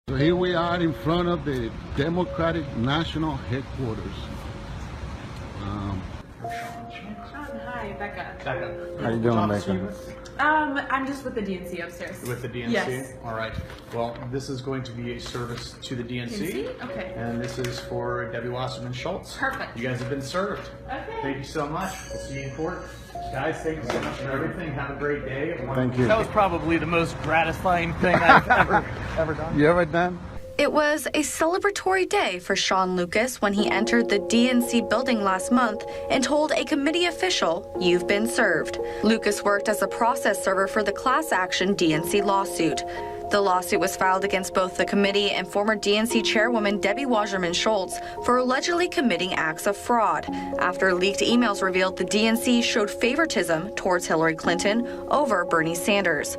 So here we are in front of the Democratic National Headquarters. Hi, Becca. How you doing, Becca? I'm just with the DNC upstairs. With the DNC? Yes. All right. Well, this is going to be a service to the DNC. DNC? Okay. And this is for Debbie Wasserman Schultz. Perfect. You guys have been served. Okay. Thank you so much. We'll see you in court. Guys, thank you so much for everything. Have a great day. Thank you. That was probably the most gratifying thing I've ever done. You ever done? It was a celebratory day for Sean Lucas when he entered the DNC building last month and told a committee official, "You've been served." Lucas worked as a process server for the class action DNC lawsuit. The lawsuit was filed against both the committee and former DNC chairwoman Debbie Wasserman Schultz for allegedly committing acts of fraud after leaked emails revealed the DNC showed favoritism towards Hillary Clinton over Bernie Sanders.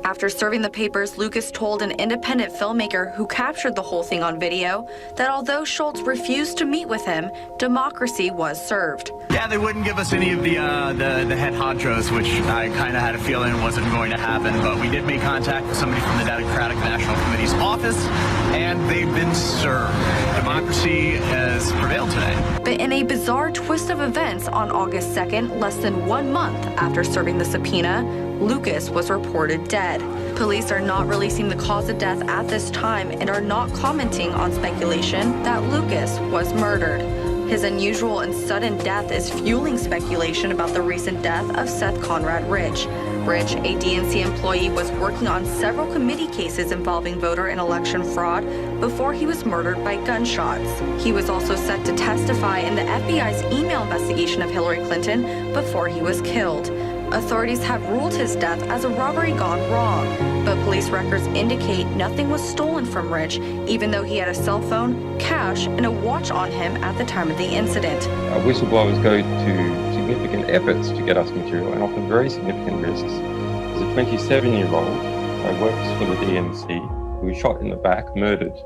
After serving the papers, Lucas told an independent filmmaker who captured the whole thing on video that although Schultz refused to meet with him, democracy was served. Yeah, they wouldn't give us any of the head honchos, which I kind of had a feeling wasn't going to happen. But we did make contact with somebody from the Democratic National Committee's office, and they've been served. Democracy has prevailed today. But in a bizarre twist of events, on August 2nd, less than 1 month after serving the subpoena, Lucas was reported dead. Police are not releasing the cause of death at this time and are not commenting on speculation that Lucas was murdered. His unusual and sudden death is fueling speculation about the recent death of Seth Conrad Rich. Rich, a DNC employee, was working on several committee cases involving voter and election fraud before he was murdered by gunshots. He was also set to testify in the FBI's email investigation of Hillary Clinton before he was killed. Authorities have ruled his death as a robbery gone wrong, but police records indicate nothing was stolen from Rich, even though he had a cell phone, cash, and a watch on him at the time of the incident. Whistleblowers go to significant efforts to get us material and often very significant risks. As a 27-year-old who works for the DNC, who was shot in the back, murdered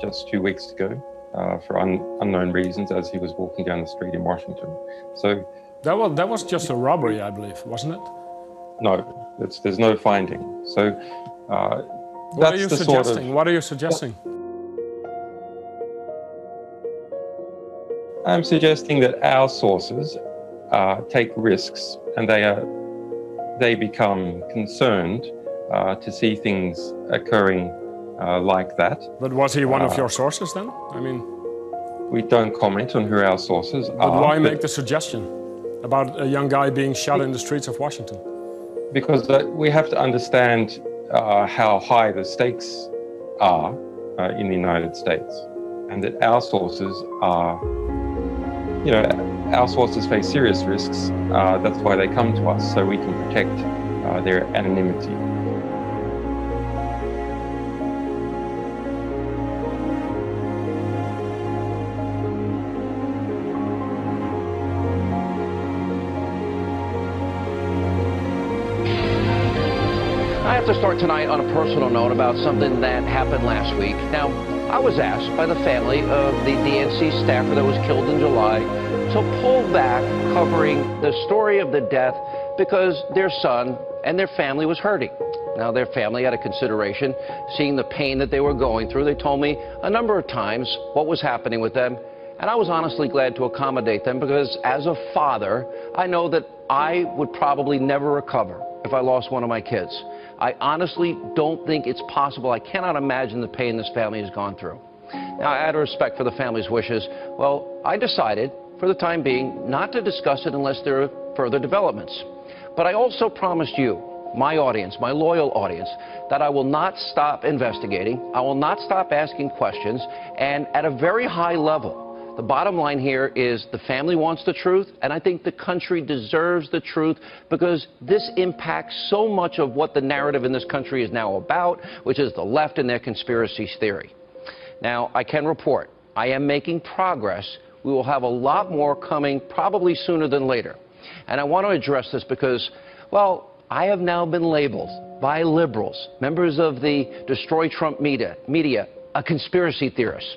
just 2 weeks ago for unknown reasons as he was walking down the street in Washington. So that was just a robbery, I believe, wasn't it? no, there's no finding. So What are you suggesting? What are you suggesting? I'm suggesting that our sources take risks and they become concerned to see things occurring like that. But was he one of your sources then? I mean, We don't comment on who our sources but are. why make the suggestion about a young guy being shot in the streets of Washington? Because we have to understand how high the stakes are in the United States, and that our sources are, our sources face serious risks. That's why they come to us, so we can protect their anonymity. I have to start tonight on a personal note about something that happened last week. Now, I was asked by the family of the DNC staffer that was killed in July to pull back covering the story of the death because their son and their family was hurting. Now, their family had a consideration, seeing the pain that they were going through. They told me a number of times what was happening with them, and I was honestly glad to accommodate them because as a father, I know that I would probably never recover if I lost one of my kids. I honestly don't think it's possible. I cannot imagine the pain this family has gone through. Now, out of respect for the family's wishes, well, I decided, for the time being, not to discuss it unless there are further developments. But I also promised you, my audience, my loyal audience, that I will not stop investigating, I will not stop asking questions, and at a very high level. The bottom line here is the family wants the truth, and I think the country deserves the truth because this impacts so much of what the narrative in this country is now about, which is the left and their conspiracy theory. Now, I can report, I am making progress. We will have a lot more coming probably sooner than later. And I want to address this because, well, I have now been labeled by liberals, members of the Destroy Trump media, a conspiracy theorist.